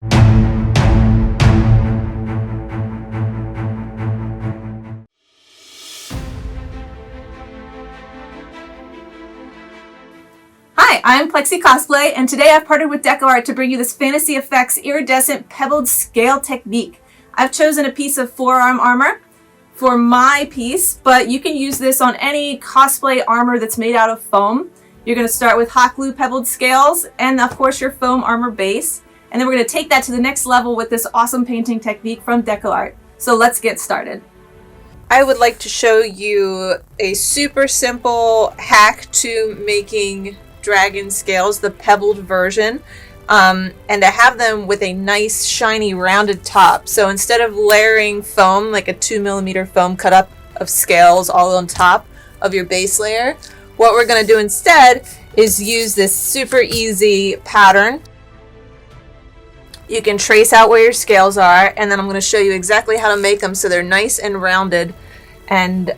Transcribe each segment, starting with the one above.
Hi, I'm Plexi Cosplay, and today I've partnered with DecoArt to bring you this Fantasy Effects iridescent pebbled scale technique. I've chosen a piece of forearm armor for my piece, but you can use this on any cosplay armor that's made out of foam. You're going to start with hot glue pebbled scales and of course your foam armor base, and then we're going to take that to the next level with this awesome painting technique from DecoArt. So let's get started. I would like to show you a super simple hack to making dragon scales, the pebbled version, and to have them with a nice shiny rounded top. So instead of layering foam, like a 2mm foam cut up of scales all on top of your base layer, what we're going to do instead is use this super easy pattern. You can trace out where your scales are, and then I'm going to show you exactly how to make them so they're nice and rounded and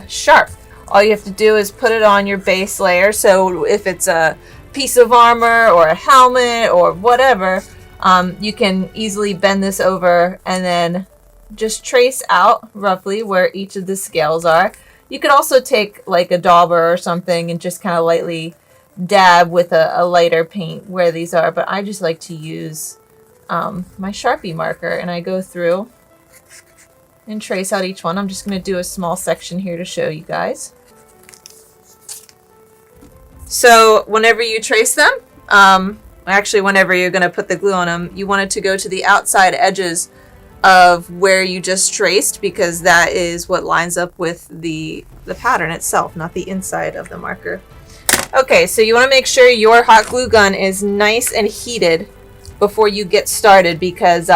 sharp. All you have to do is put it on your base layer. So if it's a piece of armor or a helmet or whatever, you can easily bend this over and then just trace out roughly where each of the scales are. You could also take like a dauber or something and just kind of lightly dab with a lighter paint where these are, but I just like to use my Sharpie marker, and I go through and trace out each one. I'm just going to do a small section here to show you guys. So whenever you trace them, actually whenever you're going to put the glue on them, you want it to go to the outside edges of where you just traced, because that is what lines up with the pattern itself, not the inside of the marker. Okay, so you want to make sure your hot glue gun is nice and heated before you get started, because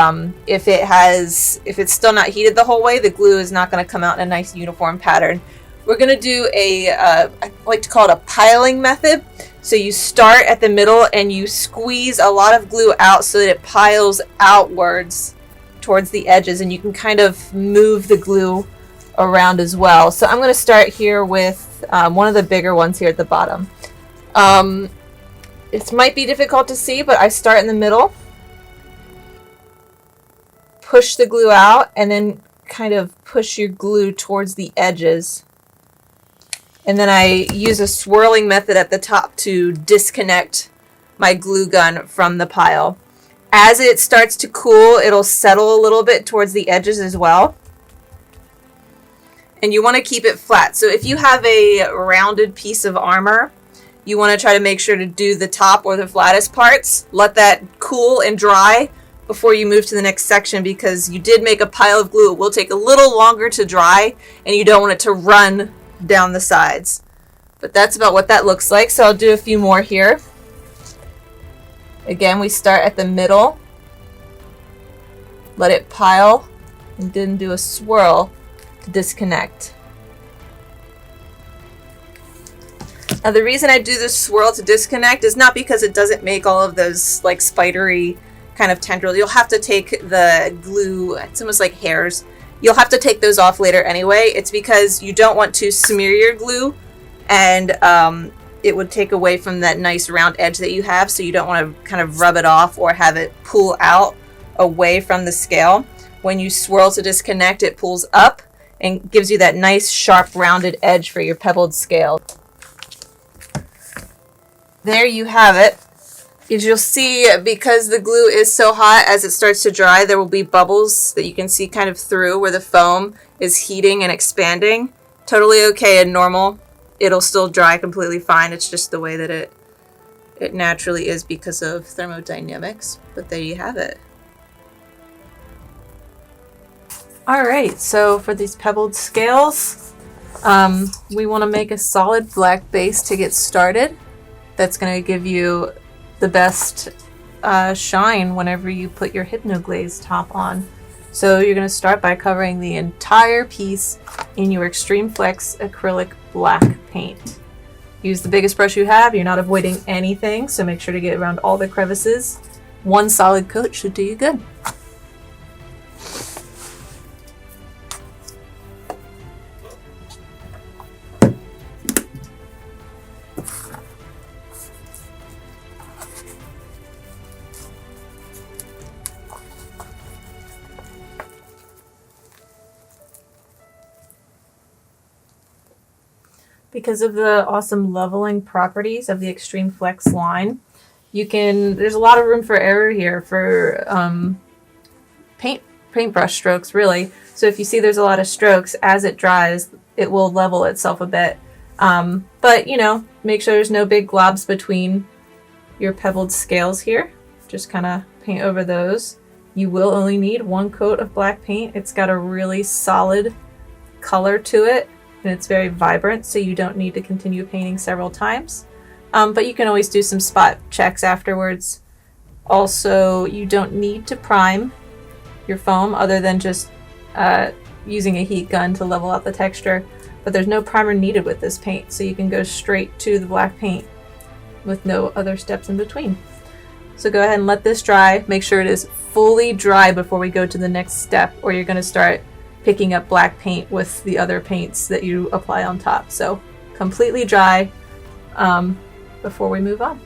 if it's still not heated the whole way, the glue is not going to come out in a nice uniform pattern. We're going to do I like to call it a piling method. So you start at the middle and you squeeze a lot of glue out so that it piles outwards towards the edges, and you can kind of move the glue around as well. So I'm going to start here with one of the bigger ones here at the bottom. It might be difficult to see, but I start in the middle, push the glue out, and then kind of push your glue towards the edges. And then I use a swirling method at the top to disconnect my glue gun from the pile. As it starts to cool, it'll settle a little bit towards the edges as well. And you want to keep it flat. So if you have a rounded piece of armor, you want to try to make sure to do the top or the flattest parts. Let that cool and dry before you move to the next section, because you did make a pile of glue. It will take a little longer to dry, and you don't want it to run down the sides. But that's about what that looks like. So I'll do a few more here. Again, we start at the middle, let it pile, and then do a swirl to disconnect. Now the reason I do this swirl to disconnect is not because it doesn't make all of those like spidery kind of tendrils. You'll have to take the glue, it's almost like hairs. You'll have to take those off later anyway. It's because you don't want to smear your glue, and it would take away from that nice round edge that you have, so you don't want to kind of rub it off or have it pull out away from the scale. When you swirl to disconnect, it pulls up and gives you that nice sharp rounded edge for your pebbled scale. There you have it. As you'll see, because the glue is so hot, as it starts to dry, there will be bubbles that you can see kind of through where the foam is heating and expanding. Totally okay and normal. It'll still dry completely fine. It's just the way that it naturally is because of thermodynamics. But there you have it. Alright, so for these pebbled scales, we want to make a solid black base to get started. That's going to give you the best shine whenever you put your Hypnoglaze top on. So you're going to start by covering the entire piece in your Extreme Flex acrylic black paint. Use the biggest brush you have. You're not avoiding anything, so make sure to get around all the crevices. One solid coat should do you good. because of the awesome leveling properties of the X-treme Flex line, there's a lot of room for error here for paintbrush strokes, really. So if you see there's a lot of strokes, as it dries, it will level itself a bit. But, make sure there's no big globs between your pebbled scales here. Just kind of paint over those. You will only need one coat of black paint. It's got a really solid color to it, and it's very vibrant, so you don't need to continue painting several times. But you can always do some spot checks afterwards. Also, you don't need to prime your foam other than just using a heat gun to level out the texture. But there's no primer needed with this paint, so you can go straight to the black paint with no other steps in between. So go ahead and let this dry. Make sure it is fully dry before we go to the next step, or you're going to start picking up black paint with the other paints that you apply on top. So completely dry before we move on.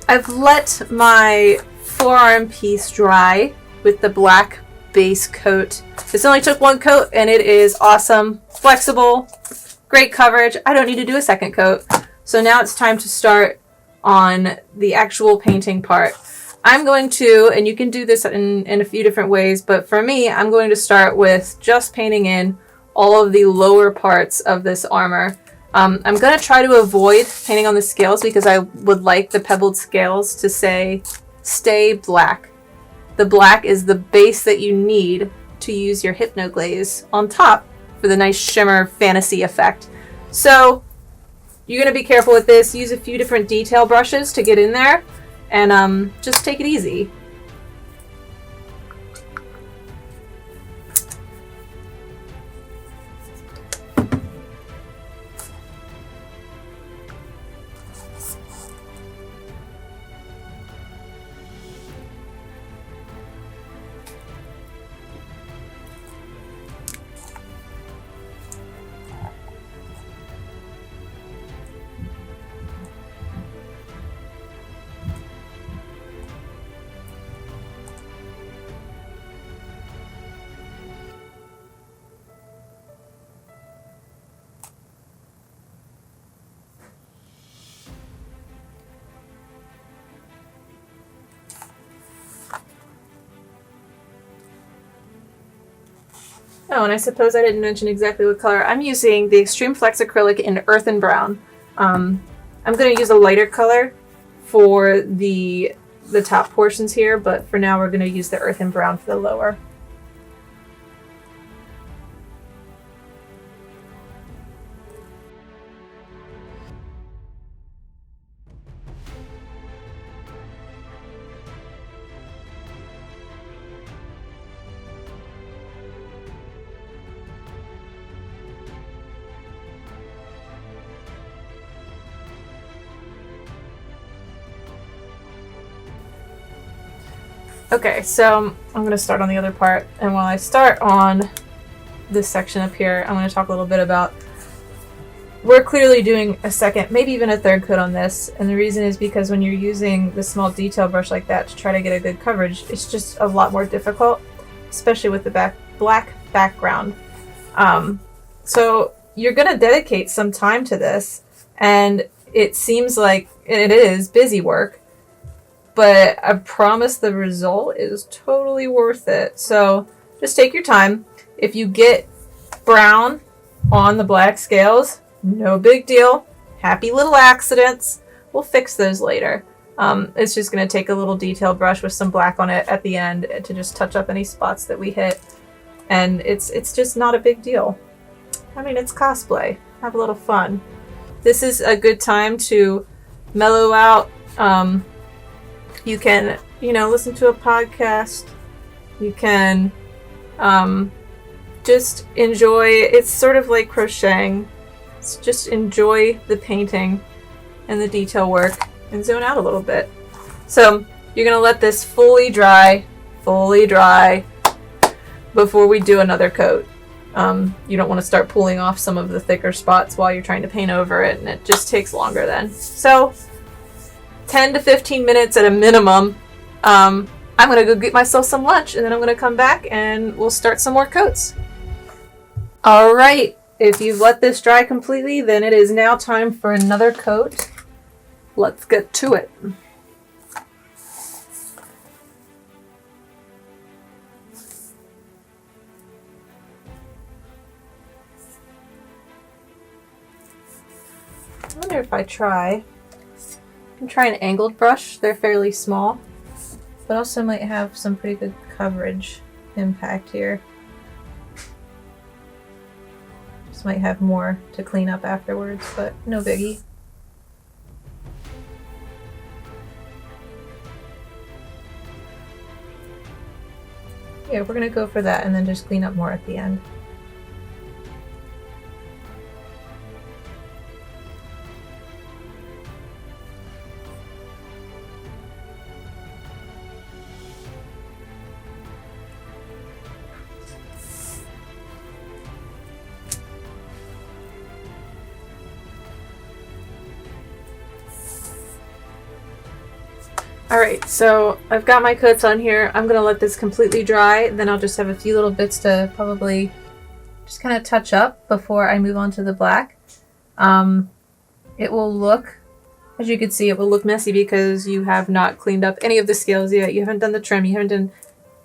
I've let my forearm piece dry with the black base coat. This only took one coat and it is awesome, flexible, great coverage. I don't need to do a second coat. So now it's time to start on the actual painting part. I'm going to, and you can do this in a few different ways, but for me, I'm going to start with just painting in all of the lower parts of this armor. I'm going to try to avoid painting on the scales because I would like the pebbled scales to stay black. The black is the base that you need to use your hypnoglaze on top for the nice shimmer fantasy effect. So you're going to be careful with this. Use a few different detail brushes to get in there, and just take it easy. Oh, and I suppose I didn't mention exactly what color. I'm using the X-treme Flex acrylic in Earthen Brown. I'm going to use a lighter color for the top portions here, but for now we're going to use the Earthen Brown for the lower. Okay, so I'm going to start on the other part, and while I start on this section up here, I'm going to talk a little bit about, we're clearly doing a second, maybe even a third coat on this, and the reason is because when you're using the small detail brush like that to try to get a good coverage, it's just a lot more difficult, especially with the black background. So you're going to dedicate some time to this, and it seems like it is busy work, but I promise the result is totally worth it. So just take your time. If you get brown on the black scales, no big deal. Happy little accidents. We'll fix those later. It's just going to take a little detail brush with some black on it at the end to just touch up any spots that we hit. And it's just not a big deal. I mean, it's cosplay. Have a little fun. This is a good time to mellow out. You can, listen to a podcast. You can just enjoy. It's sort of like crocheting. Just enjoy the painting and the detail work and zone out a little bit. So you're going to let this fully dry before we do another coat. You don't want to start pulling off some of the thicker spots while you're trying to paint over it, and it just takes longer then. So 10 to 15 minutes at a minimum. I'm going to go get myself some lunch, and then I'm going to come back and we'll start some more coats. All right, if you've let this dry completely, then it is now time for another coat. Let's get to it. I wonder if I can try an angled brush. They're fairly small, but also might have some pretty good coverage impact here. Just might have more to clean up afterwards, but no biggie. Yeah, we're gonna go for that and then just clean up more at the end. Alright, so I've got my coats on here. I'm going to let this completely dry, then I'll just have a few little bits to probably just kind of touch up before I move on to the black. It will look, as you can see, it will look messy because you have not cleaned up any of the scales yet. You haven't done the trim, you haven't done...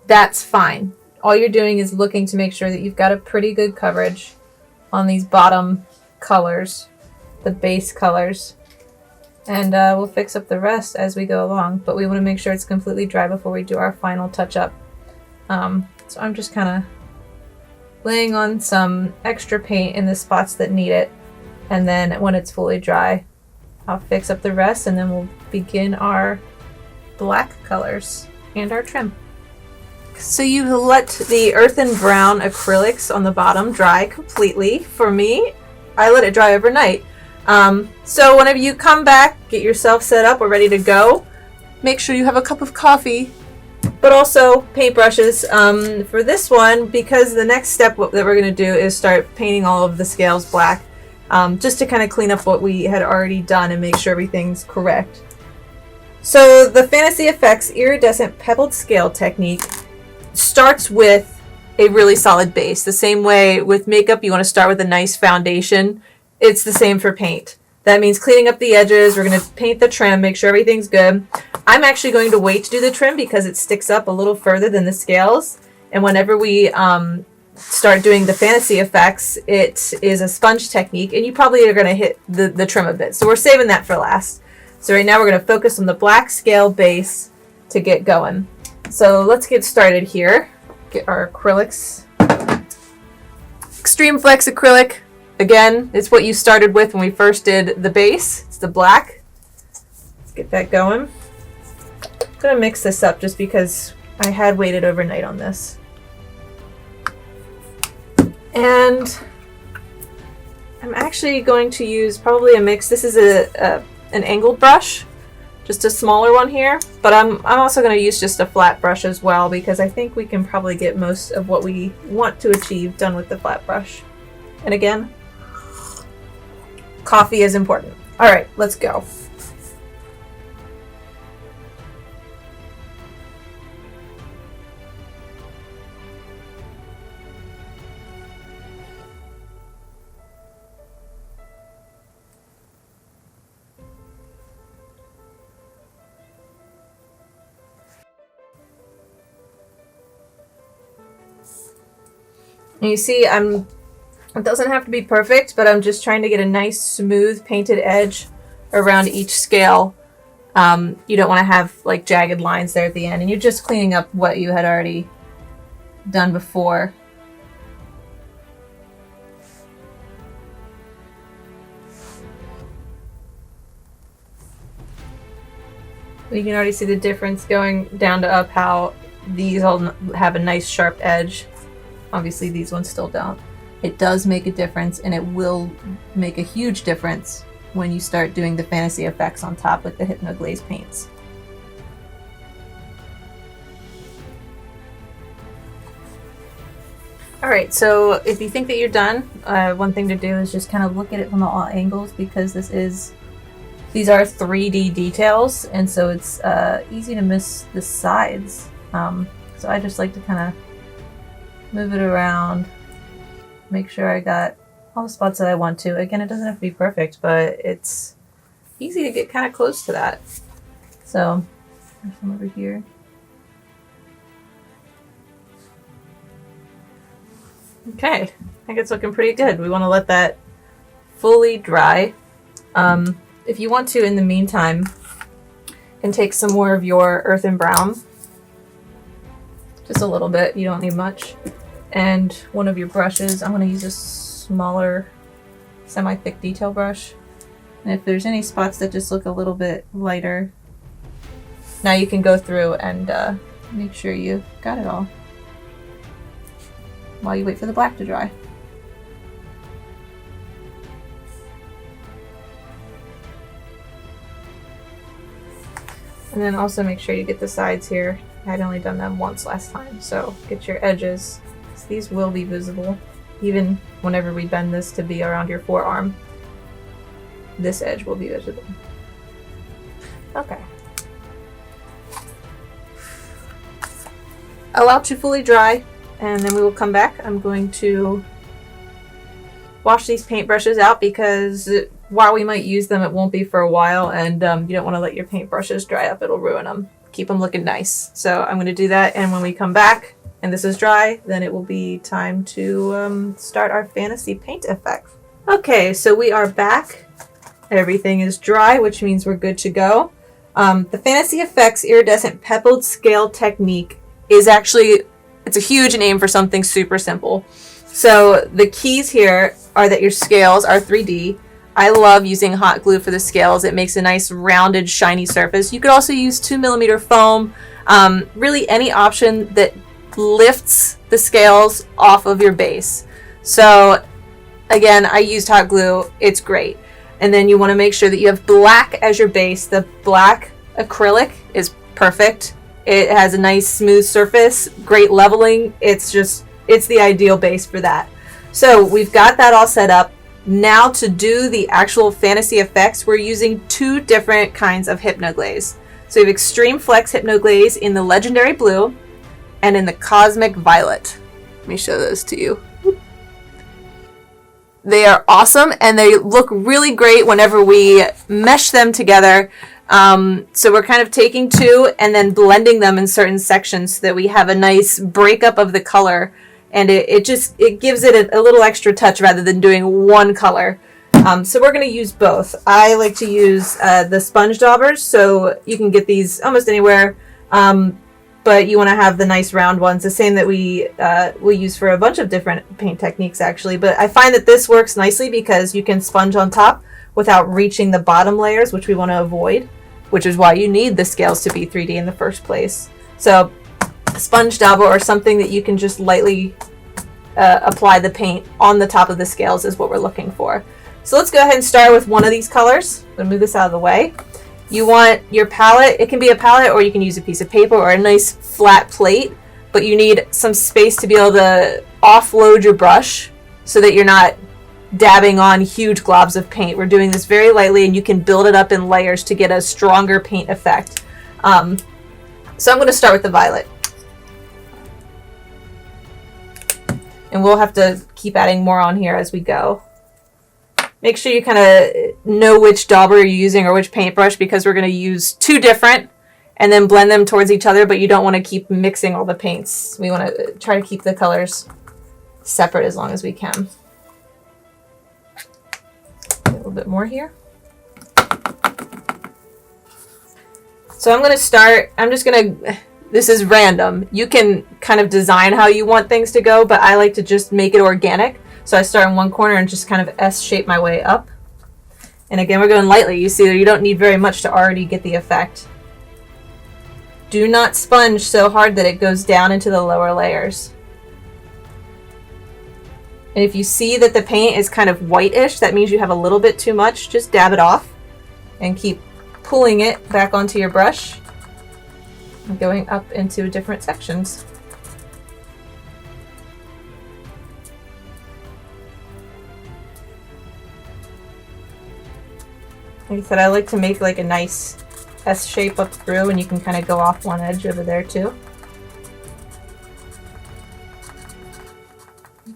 That's fine. All you're doing is looking to make sure that you've got a pretty good coverage on these bottom colors, the base colors. And we'll fix up the rest as we go along, but we want to make sure it's completely dry before we do our final touch-up. So I'm just kind of laying on some extra paint in the spots that need it, and then when it's fully dry, I'll fix up the rest, and then we'll begin our black colors and our trim. So you let the earthen brown acrylics on the bottom dry completely. For me, I let it dry overnight. So whenever you come back, get yourself set up or ready to go, make sure you have a cup of coffee, but also paintbrushes. For this one, because the next step that we're going to do is start painting all of the scales black, just to kind of clean up what we had already done and make sure everything's correct. So the Fantasy Effects Iridescent Pebbled Scale technique starts with a really solid base. The same way with makeup, you want to start with a nice foundation. It's the same for paint. That means cleaning up the edges. We're going to paint the trim, make sure everything's good. I'm actually going to wait to do the trim because it sticks up a little further than the scales. And whenever we start doing the fantasy effects, it is a sponge technique, and you probably are going to hit the trim a bit. So we're saving that for last. So right now we're going to focus on the black scale base to get going. So let's get started here. Get our acrylics. Extreme Flex acrylic. Again, it's what you started with when we first did the base. It's the black. Let's get that going. I'm going to mix this up just because I had waited overnight on this. And I'm actually going to use probably a mix. This is an angled brush, just a smaller one here. But I'm also going to use just a flat brush as well because I think we can probably get most of what we want to achieve done with the flat brush. And again, coffee is important. All right, let's go. And you see, it doesn't have to be perfect, but I'm just trying to get a nice smooth painted edge around each scale. You don't want to have like jagged lines there at the end, and you're just cleaning up what you had already done before. You can already see the difference going down to up, how these all have a nice sharp edge. Obviously these ones still don't. It does make a difference, and it will make a huge difference when you start doing the fantasy effects on top with the Hypnoglaze paints. Alright, so if you think that you're done, one thing to do is just kind of look at it from all angles, because these are 3D details, and so it's easy to miss the sides. So I just like to kind of move it around, make sure I got all the spots that I want to. Again, it doesn't have to be perfect, but it's easy to get kind of close to that. So there's some over here. Okay, I think it's looking pretty good. We want to let that fully dry. If you want to, in the meantime, you can take some more of your earthen brown, just a little bit, you don't need much, and one of your brushes. I'm going to use a smaller semi-thick detail brush, and if there's any spots that just look a little bit lighter, now you can go through and make sure you got it all while you wait for the black to dry. And then also make sure you get the sides here. I'd only done them once last time, so get your edges. So these will be visible, even whenever we bend this to be around your forearm. This edge will be visible. Okay. Allow to fully dry, and then we will come back. I'm going to wash these paintbrushes out because while we might use them, it won't be for a while, and you don't want to let your paintbrushes dry up. It'll ruin them. Keep them looking nice. So I'm going to do that, and when we come back and this is dry, then it will be time to start our fantasy paint effect. Okay, so we are back. Everything is dry, which means we're good to go. The Fantasy Effects Iridescent Pebbled Scale Technique is actually, it's a huge name for something super simple. So the keys here are that your scales are 3D. I love using hot glue for the scales. It makes a nice rounded shiny surface. You could also use 2mm foam, really any option that lifts the scales off of your base. So again, I used hot glue. It's great. And then you want to make sure that you have black as your base. The black acrylic is perfect. It has a nice smooth surface, great leveling. It's the ideal base for that. So we've got that all set up. Now to do the actual fantasy effects, we're using two different kinds of Hypnoglaze. So we have Extreme Flex Hypnoglaze in the Legendary Blue and in the Cosmic Violet. Let me show those to you. They are awesome and they look really great whenever we mesh them together. So we're kind of taking two and then blending them in certain sections so that we have a nice breakup of the color. And it gives it a little extra touch rather than doing one color. So we're going to use both. I like to use the sponge daubers, so you can get these almost anywhere. But you want to have the nice round ones, the same that we'll use for a bunch of different paint techniques actually. But I find that this works nicely because you can sponge on top without reaching the bottom layers, which we want to avoid, which is why you need the scales to be 3D in the first place. So sponge dauber or something that you can just lightly apply the paint on the top of the scales is what we're looking for. So let's go ahead and start with one of these colors. I'm going to move this out of the way. You want your palette, it can be a palette or you can use a piece of paper or a nice flat plate, but you need some space to be able to offload your brush so that you're not dabbing on huge globs of paint. We're doing this very lightly and you can build it up in layers to get a stronger paint effect. So I'm going to start with the violet. And we'll have to keep adding more on here as we go. Make sure you kind of know which dauber you're using or which paintbrush because we're going to use two different and then blend them towards each other, but you don't want to keep mixing all the paints. We want to try to keep the colors separate as long as we can. A little bit more here. So I'm going to start, this is random. You can kind of design how you want things to go, but I like to just make it organic. So I start in one corner and just kind of S-shape my way up. And again, we're going lightly. You see, you don't need very much to already get the effect. Do not sponge so hard that it goes down into the lower layers. And if you see that the paint is kind of whitish, that means you have a little bit too much. Just dab it off and keep pulling it back onto your brush and going up into different sections. Like I said, I like to make like a nice S shape up through, and you can kind of go off one edge over there too.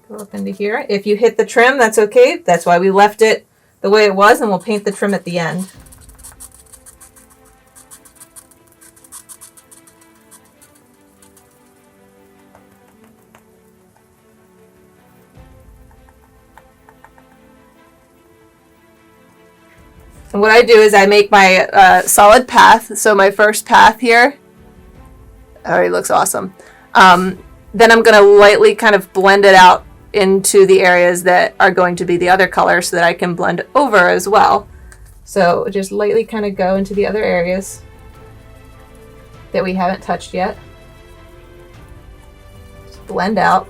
Go go up into here. If you hit the trim, that's okay. That's why we left it the way it was, and we'll paint the trim at the end. And what I do is I make my solid path. So my first path here already looks awesome. Then I'm going to lightly kind of blend it out into the areas that are going to be the other color so that I can blend over as well. So just lightly kind of go into the other areas that we haven't touched yet. Just blend out.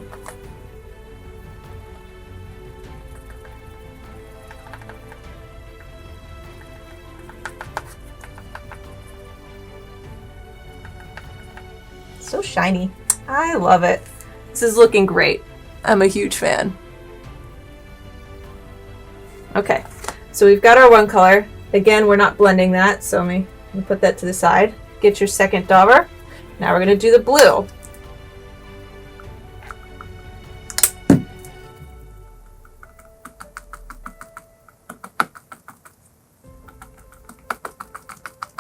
So shiny. I love it. This is looking great. I'm a huge fan. Okay, so we've got our one color. Again, we're not blending that, so let me put that to the side. Get your second dauber. Now we're going to do the blue.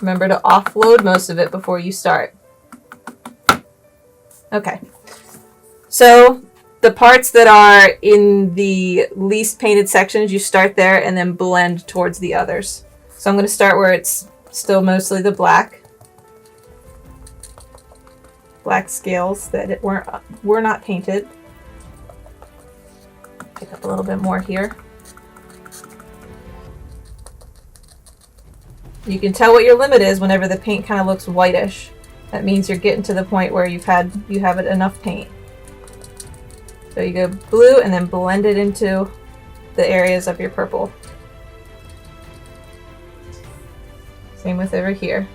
Remember to offload most of it before you start. Okay, so the parts that are in the least painted sections, you start there and then blend towards the others. So I'm going to start where it's still mostly the black scales that were not painted. Pick up a little bit more here. You can tell what your limit is whenever the paint kind of looks whitish. That means you're getting to the point where you have enough paint. So you go blue and then blend it into the areas of your purple. Same with over here.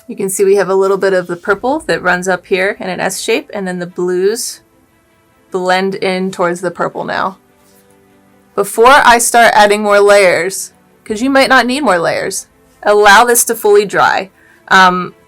You can see we have a little bit of the purple that runs up here in an S shape, and then the blues blend in towards the purple now. Before I start adding more layers, because you might not need more layers, allow this to fully dry.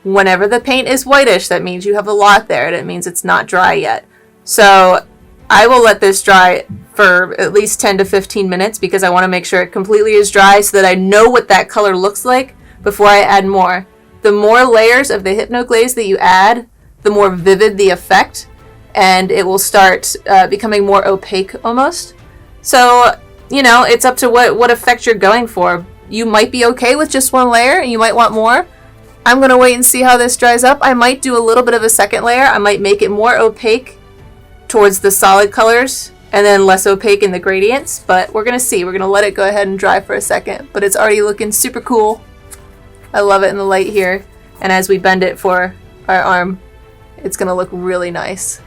Whenever the paint is whitish, that means you have a lot there. That means it's not dry yet. So I will let this dry for at least 10 to 15 minutes because I want to make sure it completely is dry so that I know what that color looks like before I add more. The more layers of the Hypnoglaze that you add, the more vivid the effect, and it will start becoming more opaque almost. So, you know, it's up to what effect you're going for. You might be okay with just one layer, and you might want more. I'm going to wait and see how this dries up. I might do a little bit of a second layer. I might make it more opaque towards the solid colors, and then less opaque in the gradients, but we're going to see. We're going to let it go ahead and dry for a second, but it's already looking super cool. I love it in the light here, and as we bend it for our arm, it's going to look really nice.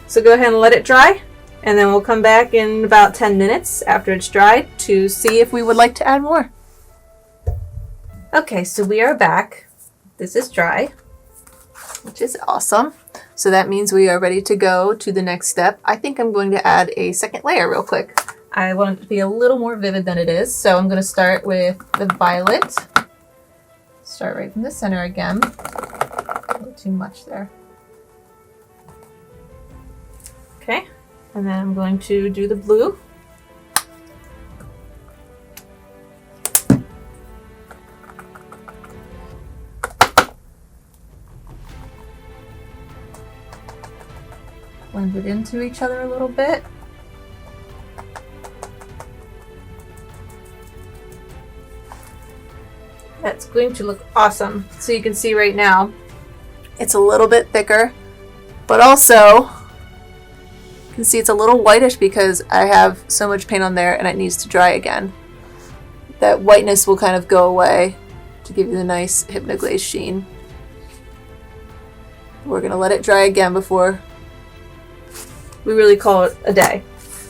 So go ahead and let it dry, and then we'll come back in about 10 minutes after it's dried to see if we would like to add more. Okay, so we are back. This is dry, which is awesome. So that means we are ready to go to the next step. I think I'm going to add a second layer real quick. I want it to be a little more vivid than it is, so I'm going to start with the violet. Start right in the center again. A little too much there. Okay, and then I'm going to do the blue. Blend it into each other a little bit. That's going to look awesome. So you can see right now, it's a little bit thicker, but also you can see it's a little whitish because I have so much paint on there and it needs to dry again. That whiteness will kind of go away to give you the nice Hypnoglaze sheen. We're gonna let it dry again before we really call it a day.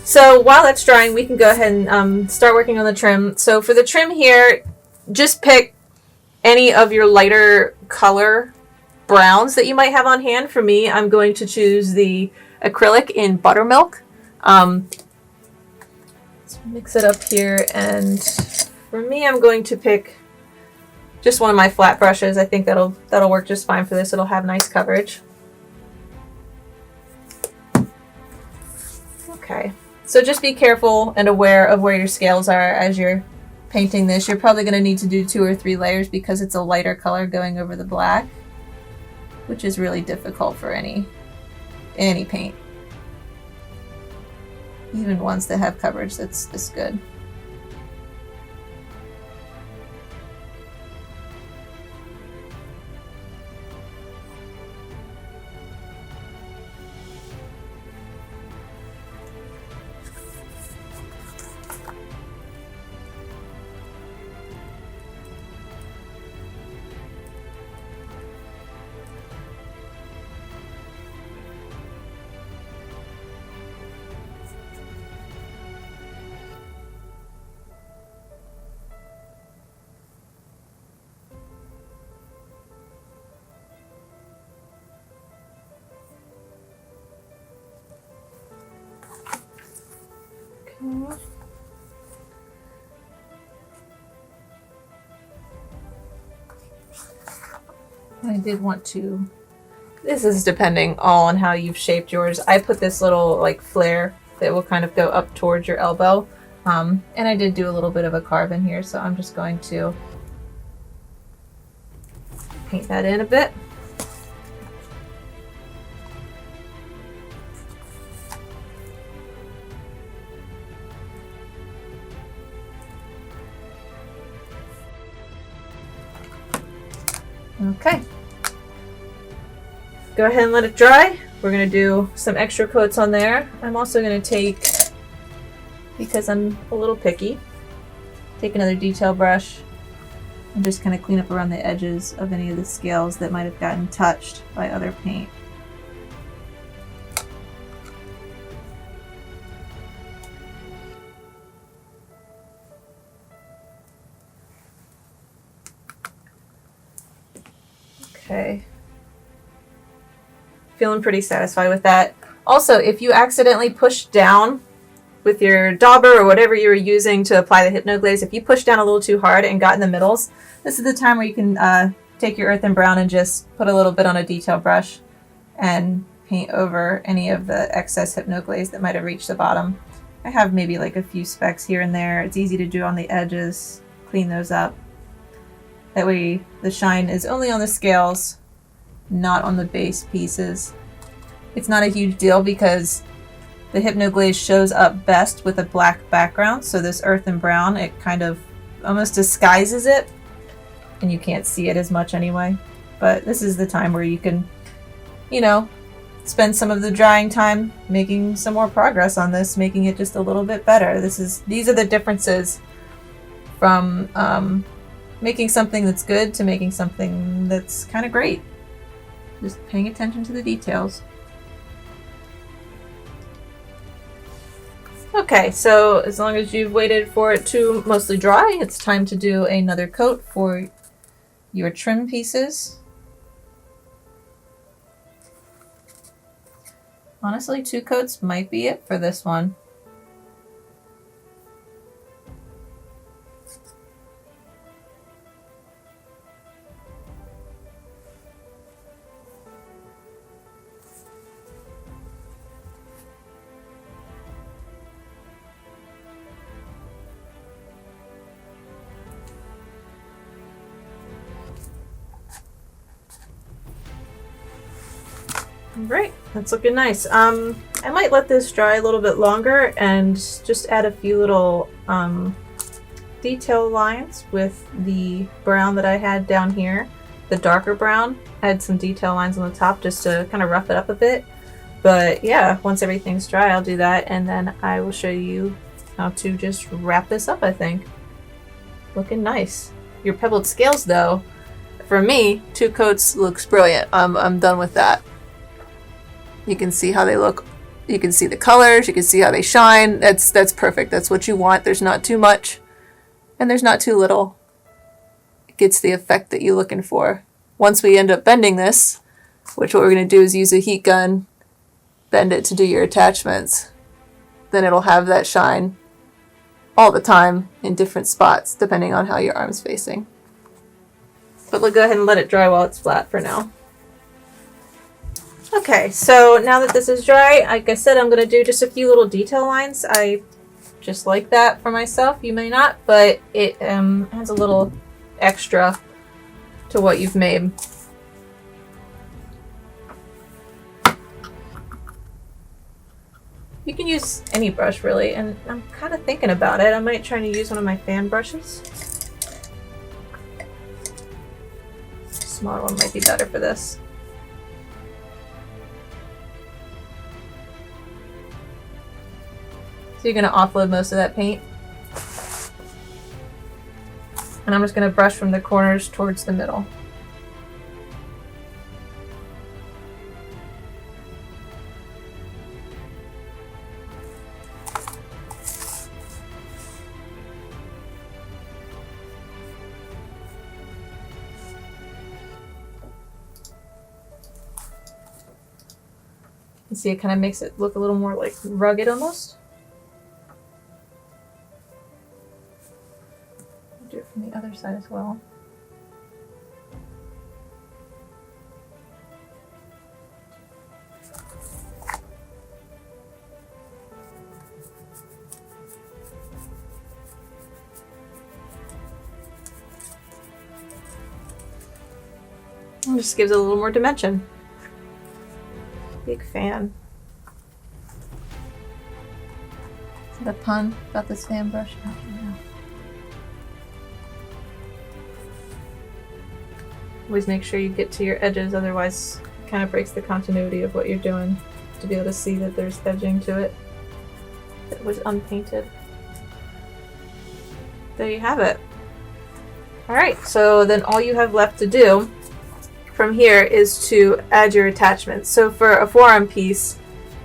So while that's drying, we can go ahead and start working on the trim. So for the trim here, just pick any of your lighter color browns that you might have on hand. For me, I'm going to choose the acrylic in buttermilk. Let's mix it up here, and for me, I'm going to pick just one of my flat brushes. I think that'll work just fine for this. It'll have nice coverage. Okay, so just be careful and aware of where your scales are as you're painting this. You're probably going to need to do 2 or 3 layers because it's a lighter color going over the black, which is really difficult for any paint. Even ones that have coverage that's this good. I did want to, this is depending all on how you've shaped yours. I put this little like flare that will kind of go up towards your elbow. And I did do a little bit of a carve in here, so I'm just going to paint that in a bit. Okay. Go ahead and let it dry. We're going to do some extra coats on there. I'm also going to take, because I'm a little picky, take another detail brush and just kind of clean up around the edges of any of the scales that might have gotten touched by other paint. Okay. Feeling pretty satisfied with that. Also, if you accidentally push down with your dauber or whatever you were using to apply the hypnoglaze, if you push down a little too hard and got in the middles, this is the time where you can take your earthen brown and just put a little bit on a detail brush and paint over any of the excess hypnoglaze that might have reached the bottom. I have maybe like a few specks here and there. It's easy to do on the edges. Clean those up. That way the shine is only on the scales, not on the base pieces. It's not a huge deal because the hypnoglaze shows up best with a black background, so this earthen brown, it kind of almost disguises it and you can't see it as much anyway. But this is the time where you can, you know, spend some of the drying time making some more progress on this, making it just a little bit better. These are the differences from making something that's good to making something that's kind of great. Just paying attention to the details. Okay, so as long as you've waited for it to mostly dry, it's time to do another coat for your trim pieces. Honestly, 2 coats might be it for this one. Right, that's looking nice. I might let this dry a little bit longer and just add a few little detail lines with the brown that I had down here, the darker brown. I had some detail lines on the top just to kind of rough it up a bit. But yeah, once everything's dry, I'll do that, and then I will show you how to just wrap this up, I think. Looking nice. Your pebbled scales, though, for me, 2 coats looks brilliant. I'm done with that. You can see how they look. You can see the colors. You can see how they shine. That's perfect. That's what you want. There's not too much and there's not too little. gets the effect that you're looking for. Once we end up bending this, which what we're going to do is use a heat gun, bend it to do your attachments, then it'll have that shine all the time in different spots depending on how your arm's facing. But we'll go ahead and let it dry while it's flat for now. Okay, so now that this is dry, like I said, I'm going to do just a few little detail lines. I just like that for myself. You may not, but it adds a little extra to what you've made. You can use any brush really, and I'm kind of thinking about it. I might try to use one of my fan brushes. Smaller one might be better for this. So you're going to offload most of that paint. And I'm just going to brush from the corners towards the middle. You see, it kind of makes it look a little more like rugged almost. I'll do it from the other side as well. It just gives it a little more dimension. Big fan. Is that a pun about this fan brush? I don't know. Always make sure you get to your edges, otherwise it kind of breaks the continuity of what you're doing to be able to see that there's edging to it that was unpainted. There you have it. Alright, so then all you have left to do from here is to add your attachments. So for a forearm piece,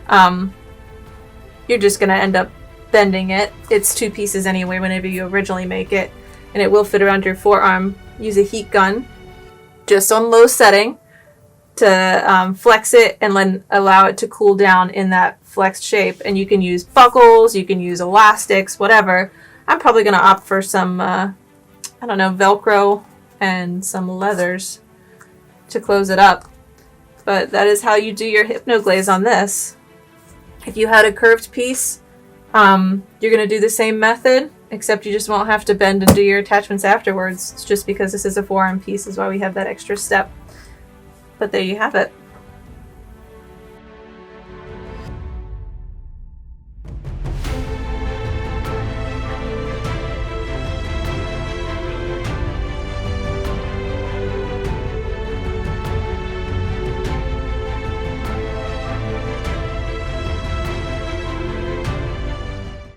you're just going to end up bending it. It's 2 pieces anyway whenever you originally make it, and it will fit around your forearm. Use a heat gun just on low setting to flex it and then allow it to cool down in that flexed shape. And you can use buckles, you can use elastics, whatever. I'm probably going to opt for some, I don't know, Velcro and some leathers to close it up. But that is how you do your hypnoglaze on this. If you had a curved piece, you're going to do the same method, except you just won't have to bend and do your attachments afterwards. It's just because this is a forearm piece is why we have that extra step. But there you have it.